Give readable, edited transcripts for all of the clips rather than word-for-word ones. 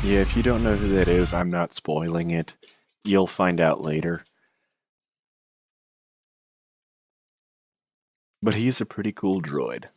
Yeah, if you don't know who that is, I'm not spoiling it. You'll find out later. But he's a pretty cool droid.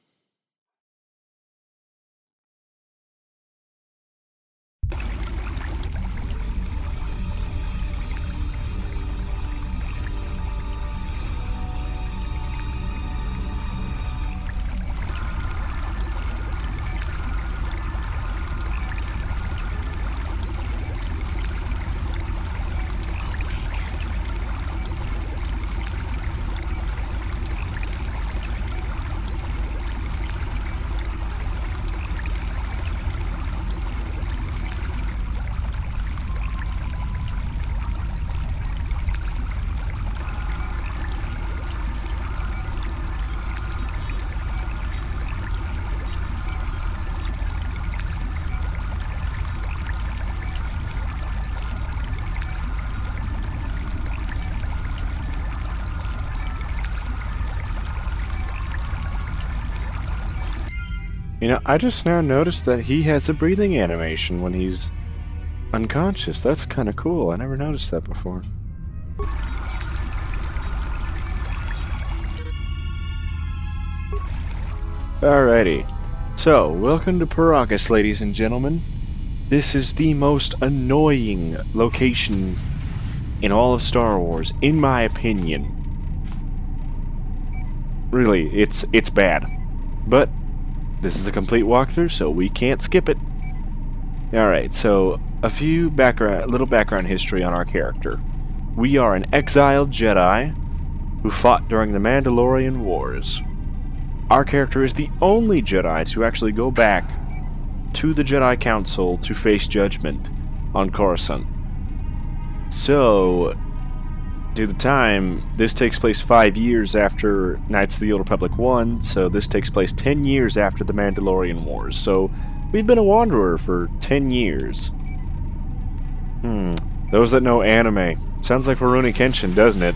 You know, I just now noticed that he has a breathing animation when he's unconscious. That's kind of cool. I never noticed that before. Alrighty. So, welcome to Peragus, ladies and gentlemen. This is the most annoying location in all of Star Wars, in my opinion. Really, it's bad. But this is a complete walkthrough, so we can't skip it. Alright, so a few little background history on our character. We are an exiled Jedi who fought during the Mandalorian Wars. Our character is the only Jedi to actually go back to the Jedi Council to face judgment on Coruscant. So, due to the time, this takes place 5 years after Knights of the Old Republic 1, so this takes place 10 years after the Mandalorian Wars. So, we've been a wanderer for 10 years. Those that know anime. Sounds like Rurouni Kenshin, doesn't it?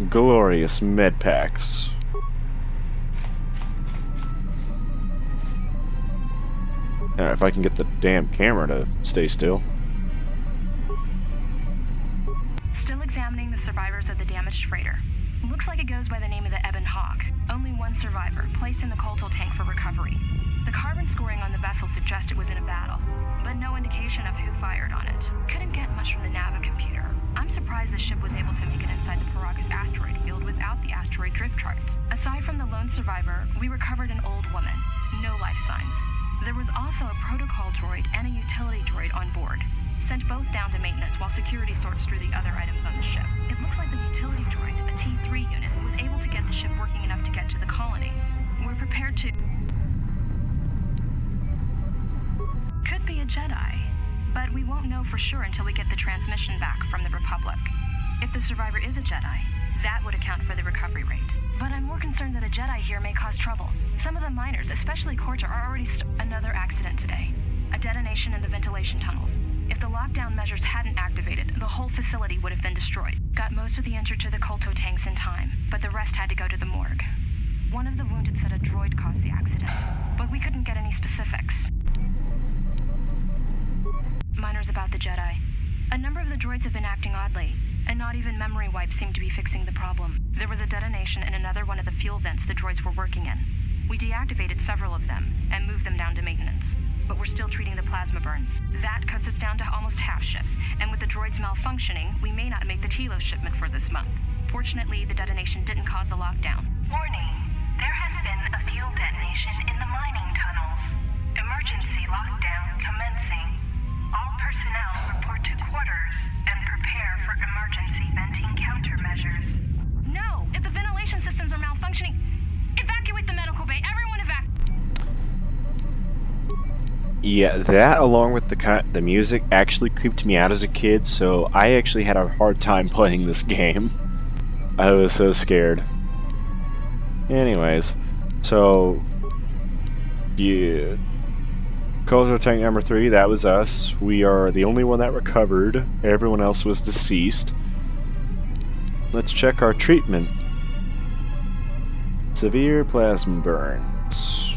Glorious med packs. Alright, if I can get the damn camera to stay still. Still examining the survivors of the damaged freighter. Looks like it goes by the name of the Ebon Hawk. Only one survivor, placed in the Kotor tank for recovery. The carbon scoring on the vessel suggests it was in a battle, but no indication of who fired on it. Couldn't get much from the Nava computer. I'm surprised the ship was able to make it inside the Peragus asteroid field without the asteroid drift charts. Aside from the lone survivor, we recovered an old woman. No life signs. There was also a protocol droid and a utility droid on board. Sent both down to maintenance while security sorts through the other items on the ship. It looks like the utility droid, a T3 unit, was able to get the ship working enough to get to the colony. We're prepared to... Could be a Jedi, but we won't know for sure until we get the transmission back from the Republic. If the survivor is a Jedi, that would account for the recovery rate. But I'm more concerned that a Jedi here may cause trouble. Some of the miners, especially Kotor, are already another accident today. A detonation in the ventilation tunnels. If the lockdown measures hadn't activated, the whole facility would have been destroyed. Got most of the injured to the Kotor tanks in time, but the rest had to go to the morgue. One of the wounded said a droid caused the accident, but we couldn't get any specifics. Miners about the Jedi. A number of the droids have been acting oddly, and not even memory wipes seem to be fixing the problem. There was a detonation in another one of the fuel vents the droids were working in. We deactivated several of them, and moved them down to maintenance. But we're still treating the plasma burns. That cuts us down to almost half shifts, and with the droids malfunctioning, we may not make the Telos shipment for this month. Fortunately, the detonation didn't cause a lockdown. Warning, there has been a fuel detonation in the mining tunnels. Emergency lockdown commencing. All personnel report to quarters and prepare for emergency venting countermeasures. No! If the ventilation systems are malfunctioning, evacuate the medical bay! Everyone evacuate! Yeah, that along with the music actually creeped me out as a kid, so I actually had a hard time playing this game. I was so scared. Anyways, so yeah, Kotor tank number 3, that was us. We are the only one that recovered. Everyone else was deceased. Let's check our treatment. Severe plasma burns.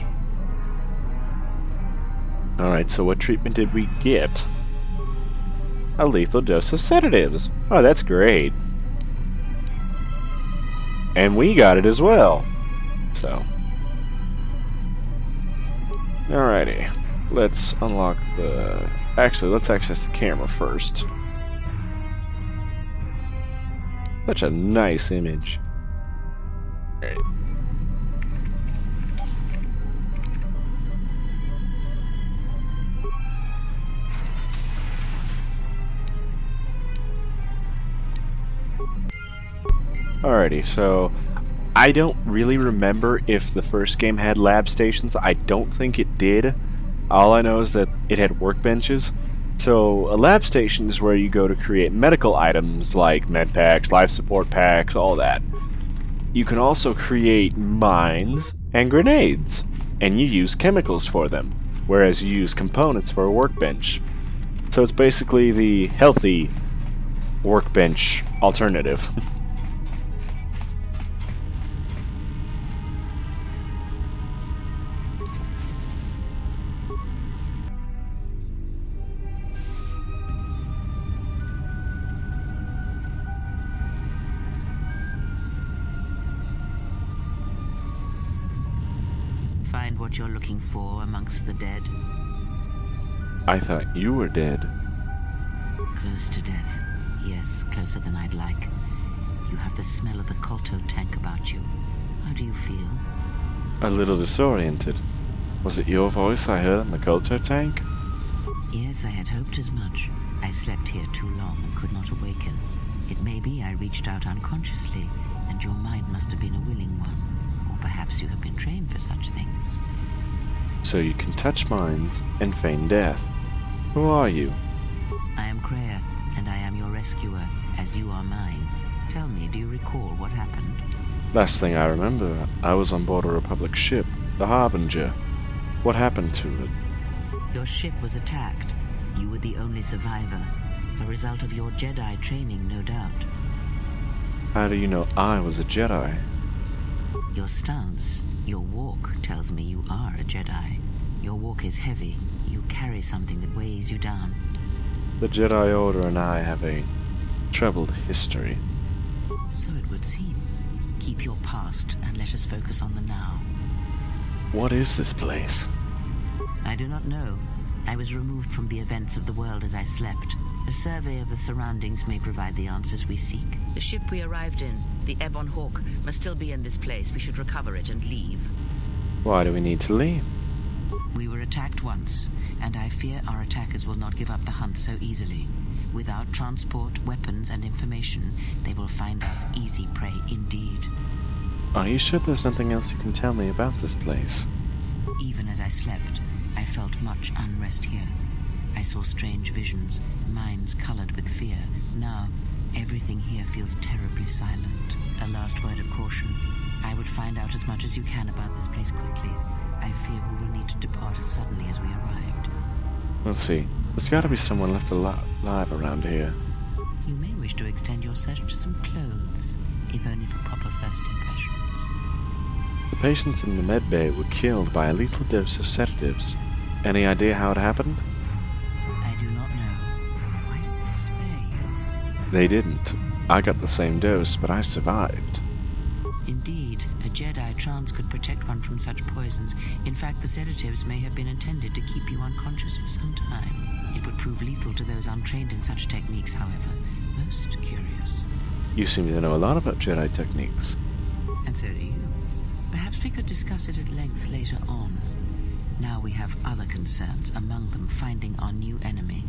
Alright, so what treatment did we get? A lethal dose of sedatives. Oh, that's great. And we got it as well. So. Alrighty. Let's unlock the... Actually, let's access the camera first. Such a nice image. Alright. Alrighty, so I don't really remember if the first game had lab stations. I don't think it did. All I know is that it had workbenches. So a lab station is where you go to create medical items like med packs, life support packs, all that. You can also create mines and grenades, and you use chemicals for them, whereas you use components for a workbench. So it's basically the healthy workbench alternative. Find what you're looking for amongst the dead? I thought you were dead. Close to death. Yes, closer than I'd like. You have the smell of the Kotor tank about you. How do you feel? A little disoriented. Was it your voice I heard in the Kotor tank? Yes, I had hoped as much. I slept here too long and could not awaken. It may be I reached out unconsciously, and your mind must have been a willing one. Or perhaps you have been trained for such things. So you can touch minds and feign death. Who are you? I am Kreia, and I am your rescuer, as you are mine. Tell me, do you recall what happened? Last thing I remember, I was on board a Republic ship, the Harbinger. What happened to it? Your ship was attacked. You were the only survivor. A result of your Jedi training, no doubt. How do you know I was a Jedi? Your stance, your walk tells me you are a Jedi. Your walk is heavy. You carry something that weighs you down. The Jedi Order and I have a troubled history. So it would seem. Keep your past and let us focus on the now. What is this place? I do not know. I was removed from the events of the world as I slept. A survey of the surroundings may provide the answers we seek. The ship we arrived in, the Ebon Hawk, must still be in this place. We should recover it and leave. Why do we need to leave? We were attacked once, and I fear our attackers will not give up the hunt so easily. Without transport, weapons, and information, they will find us easy prey indeed. Are you sure there's nothing else you can tell me about this place? Even as I slept, I felt much unrest here. I saw strange visions, minds colored with fear. Now, everything here feels terribly silent. A last word of caution. I would find out as much as you can about this place quickly. I fear we will need to depart as suddenly as we arrived. Let's see. There's gotta be someone left alive around here. You may wish to extend your search to some clothes, if only for proper first impressions. The patients in the med bay were killed by a lethal dose of sedatives. Any idea how it happened? I do not know. Why did they spare you? They didn't. I got the same dose, but I survived. Indeed, a Jedi trance could protect one from such poisons. In fact, the sedatives may have been intended to keep you unconscious for some time. It would prove lethal to those untrained in such techniques, however. Most curious. You seem to know a lot about Jedi techniques. And so do you. Perhaps we could discuss it at length later on. Now we have other concerns, among them finding our new enemy.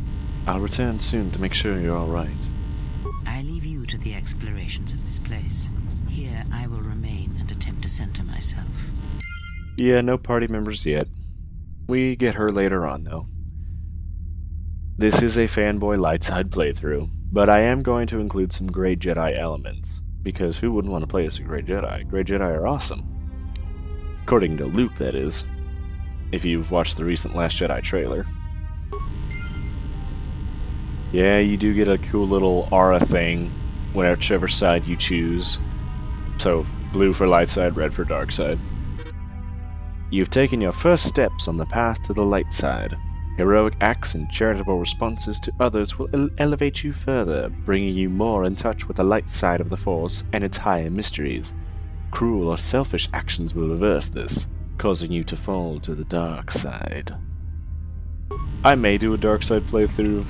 I'll return soon to make sure you're all right. I leave you to the explorations of this place. Here I will remain and attempt to center myself. Yeah, no party members yet. We get her later on, though. This is a fanboy light side playthrough, but I am going to include some Grey Jedi elements, because who wouldn't want to play as a Grey Jedi? Grey Jedi are awesome. According to Luke, that is. If you've watched the recent Last Jedi trailer. Yeah, you do get a cool little aura thing, whichever side you choose. So, blue for light side, red for dark side. You've taken your first steps on the path to the light side. Heroic acts and charitable responses to others will elevate you further, bringing you more in touch with the light side of the Force and its higher mysteries. Cruel or selfish actions will reverse this, causing you to fall to the dark side. I may do a dark side playthrough.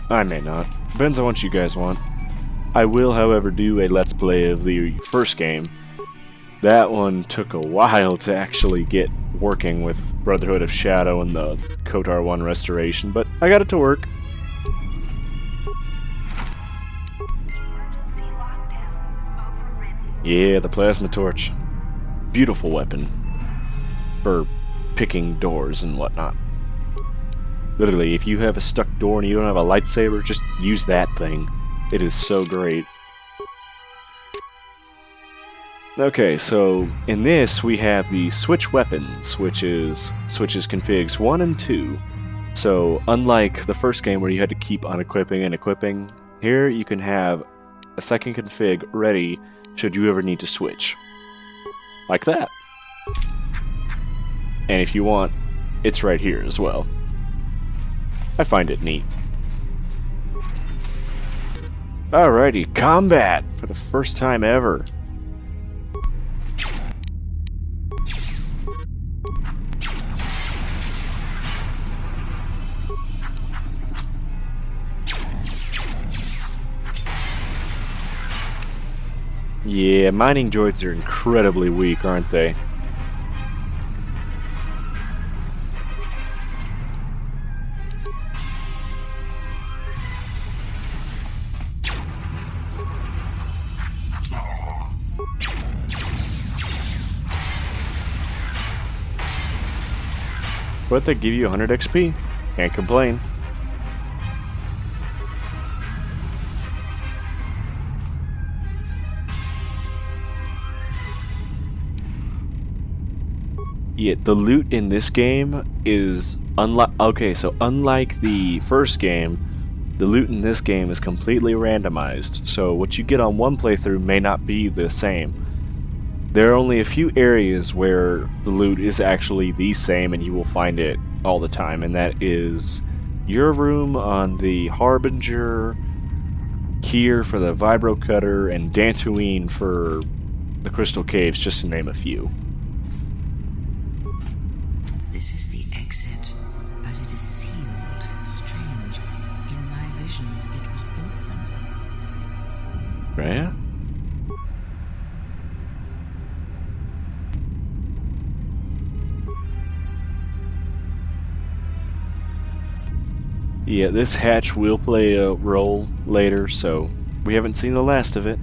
I may not. Depends on what you guys want. I will, however, do a let's play of the first game. That one took a while to actually get working with Brotherhood of Shadow and the Kotor 1 restoration, but I got it to work. Emergency lockdown overridden. Yeah, the plasma torch. Beautiful weapon. For picking doors and whatnot. Literally, if you have a stuck door and you don't have a lightsaber, just use that thing. It is so great. Okay, so in this we have the switch weapons, which switches configs 1 and 2. So unlike the first game where you had to keep unequipping and equipping, here you can have a second config ready should you ever need to switch. Like that. And if you want, it's right here as well. I find it neat. Alrighty, combat for the first time ever. Yeah, mining droids are incredibly weak, aren't they? But they give you 100 XP. Can't complain. Yeah, the loot in this game is unlike the first game, the loot in this game is completely randomized. So what you get on one playthrough may not be the same. There are only a few areas where the loot is actually the same and you will find it all the time, and that is your room on the Harbinger, here for the Vibro Cutter, and Dantooine for the Crystal Caves, just to name a few. This is the exit, but it is sealed. Strange. In my visions, it was open. Kreia? Yeah, this hatch will play a role later, so we haven't seen the last of it.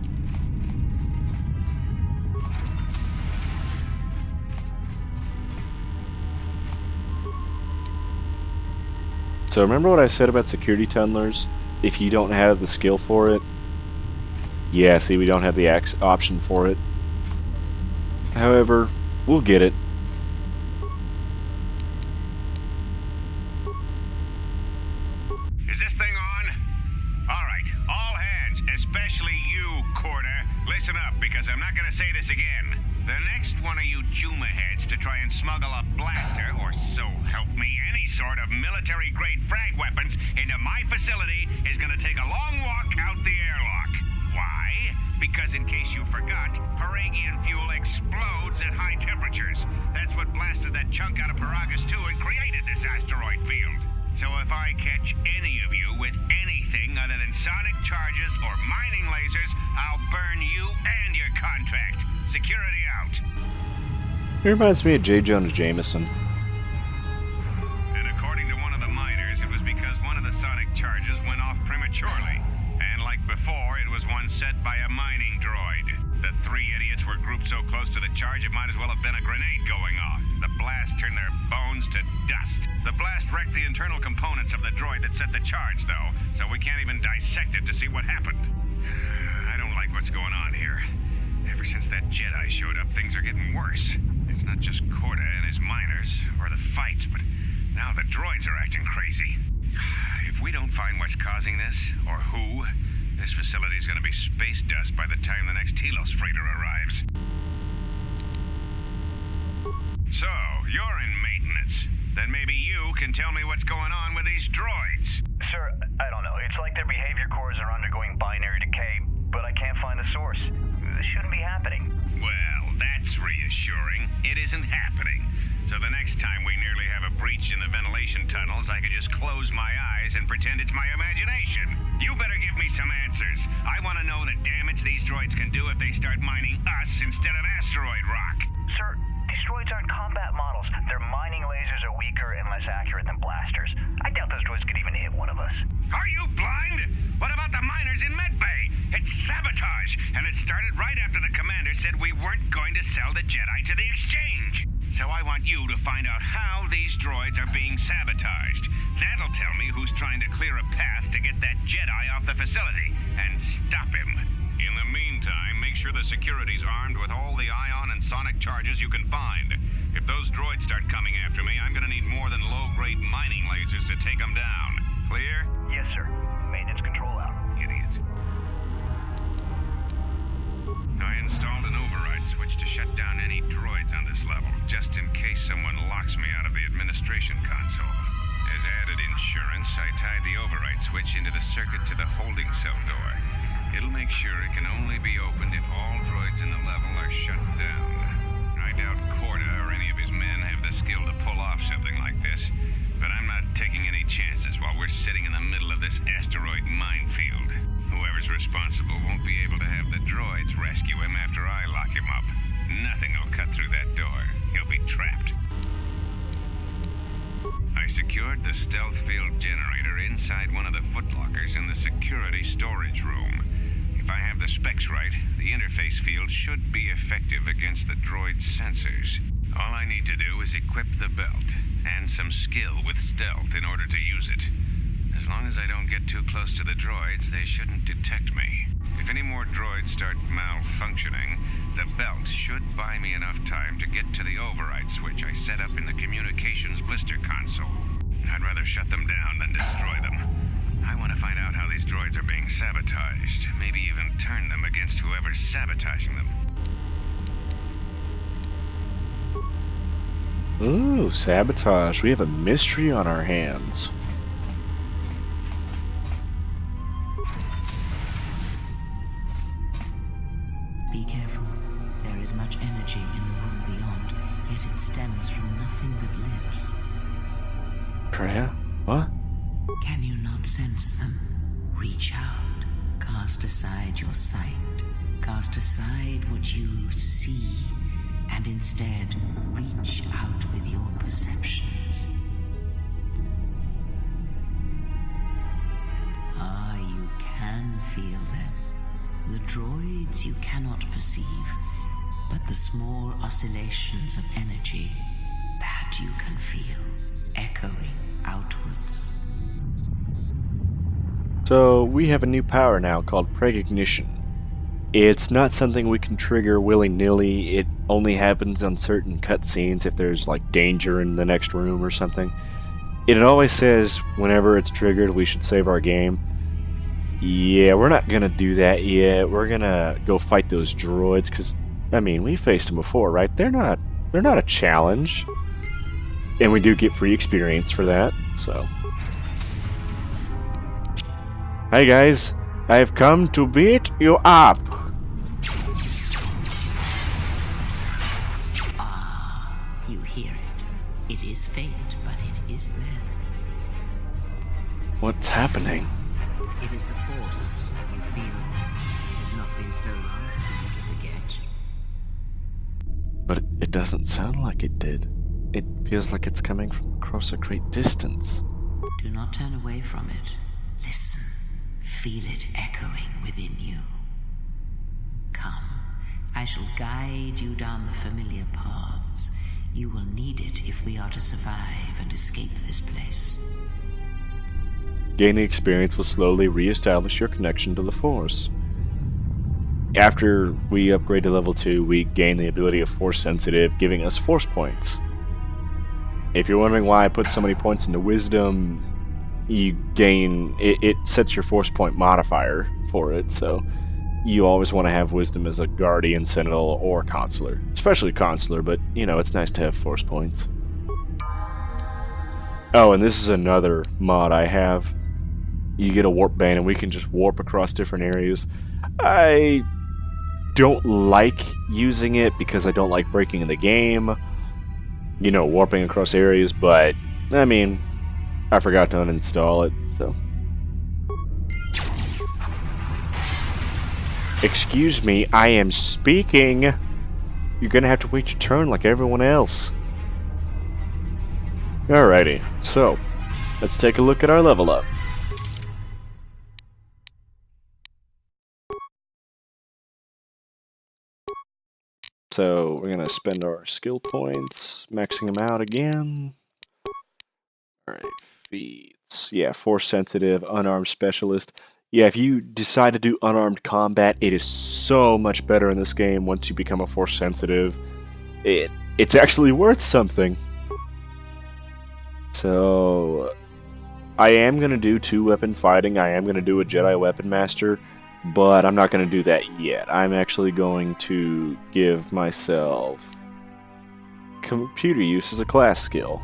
So remember what I said about security tunnelers? If you don't have the skill for it? Yeah, see, we don't have the option for it. However, we'll get it. Is this thing on? Alright, all hands, especially you, Kotor. Listen up, because I'm not gonna say this again. The next one of you Juma heads to try and smuggle a blaster, or so help me, any sort of military-grade frag weapons into my facility is gonna take a long walk out the airlock. Why? Because in case you forgot, Peragian fuel explodes at high temperatures. That's what blasted that chunk out of Peragus 2 and created this asteroid field. So if I catch any of you with anything other than sonic charges or mining lasers, I'll burn you and your contract. Security out. It reminds me of J. Jonah Jameson. And according to one of the miners, it was because one of the sonic charges went off prematurely. And like before, it was one set by a mining droid. The three idiots were grouped so close to the charge it might as well have been a grenade going off. The blast turned their bones to dust. The blast wrecked the internal components of the droid that set the charge, though, so we can't even dissect it to see what happened. I don't like what's going on here. Ever since that Jedi showed up, things are getting worse. It's not just Kotor and his miners, or the fights, but now the droids are acting crazy. If we don't find what's causing this, or who, this facility is going to be space dust by the time the next Telos freighter arrives. So, you're in maintenance. Then maybe you can tell me what's going on with these droids. Sir, I don't know. It's like their behavior cores are undergoing binary decay, but I can't find the source. This shouldn't be happening. Well, that's reassuring. It isn't happening. So the next time we nearly have a breach in the ventilation tunnels, I could just close my eyes and pretend it's my imagination. You better give me some answers. I want to know the damage these droids can do if they start mining us instead of asteroid rock. Sir, these droids aren't combat models. Their mining lasers are weaker and less accurate than blasters. I doubt those droids could even hit one of us. Are you blind? What about the miners in medbay? It's sabotage, and it started right after the commander said we weren't going to sell the Jedi to the exchange. So I want you to find out how these droids are being sabotaged. That'll tell me who's trying to clear a path to get that Jedi off the facility and stop him. In the meantime, make sure the security's armed with all the ion and sonic charges you can find. If those droids start coming after me, I'm gonna need more than low-grade mining lasers to take them down. Clear? Yes, sir. Maintenance control out. Idiot. I installed an override switch to shut down any droids on this level, just in case someone locks me out of the administration console. As added insurance, I tied the override switch into the circuit to the holding cell door. It'll make sure it can only be opened if all droids in the level are shut down. I doubt Kotor or any of his men have the skill to pull off something like this, but I'm not taking any chances while we're sitting in the middle of this asteroid minefield. Whoever's responsible won't be able to have the droids rescue him after I lock him up. Nothing will cut through that door. He'll be trapped. I secured the stealth field generator inside one of the footlockers in the security storage room. If I have the specs right, the interface field should be effective against the droid's sensors. All I need to do is equip the belt, and some skill with stealth in order to use it. As long as I don't get too close to the droids, they shouldn't detect me. If any more droids start malfunctioning, the belt should buy me enough time to get to the override switch I set up in the communications blister console. I'd rather shut them down than destroy them. I want to find out how these droids are being sabotaged, maybe even turn them against whoever's sabotaging them. Ooh, sabotage. We have a mystery on our hands. Be careful. There is much energy in the room beyond, yet it stems from nothing that lives. Kreia? What? Can you not sense them? Reach out. Cast aside your sight. Cast aside what you see, and instead reach out with your perceptions. Ah, you can feel them. The droids you cannot perceive, but the small oscillations of energy, that you can feel, echoing outwards. So, we have a new power now called precognition. It's not something we can trigger willy-nilly. It only happens on certain cutscenes if there's like danger in the next room or something. It always says whenever it's triggered we should save our game. Yeah, we're not gonna do that yet. We're gonna go fight those droids because, I mean, we faced them before, right? They're not a challenge. And we do get free experience for that, so. Hi guys, I've come to beat you up. Ah, you hear it. It is fate, but it is there. What's happening? It is the Force you feel. It has not been so long for you to forget. But it doesn't sound like it did. It feels like it's coming from across a great distance. Do not turn away from it. Listen. Feel it echoing within you. Come, I shall guide you down the familiar paths. You will need it if we are to survive and escape this place. Gaining experience will slowly re-establish your connection to the Force. After we upgrade to level 2, we gain the ability of Force Sensitive, giving us Force points. If you're wondering why I put so many points into Wisdom, you gain, it sets your Force point modifier for it, so you always want to have Wisdom as a Guardian, Sentinel, or Consular. Especially Consular, but, you know, it's nice to have Force points. Oh, and this is another mod I have. You get a warp band and we can just warp across different areas. I don't like using it because I don't like breaking the game. You know, warping across areas, but, I mean, I forgot to uninstall it, so. Excuse me, I am speaking. You're gonna have to wait your turn like everyone else. Alrighty, so, let's take a look at our level up. So, we're gonna spend our skill points, maxing them out again. Alright, feats. Yeah, Force Sensitive, Unarmed Specialist. Yeah, if you decide to do unarmed combat, it is so much better in this game once you become a Force Sensitive. It's actually worth something. So, I am going to do 2-weapon fighting. I am going to do a Jedi Weapon Master, but I'm not going to do that yet. I'm actually going to give myself computer use as a class skill.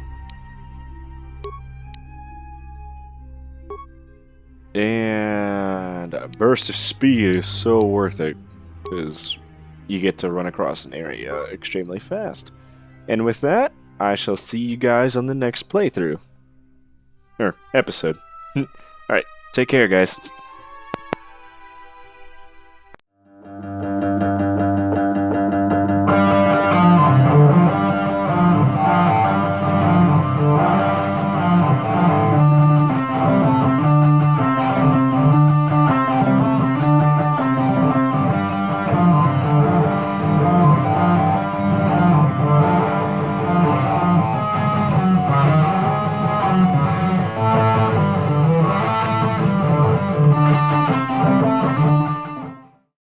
And a burst of speed is so worth it, because you get to run across an area extremely fast. And with that, I shall see you guys on the next playthrough. Or episode. Alright, take care guys.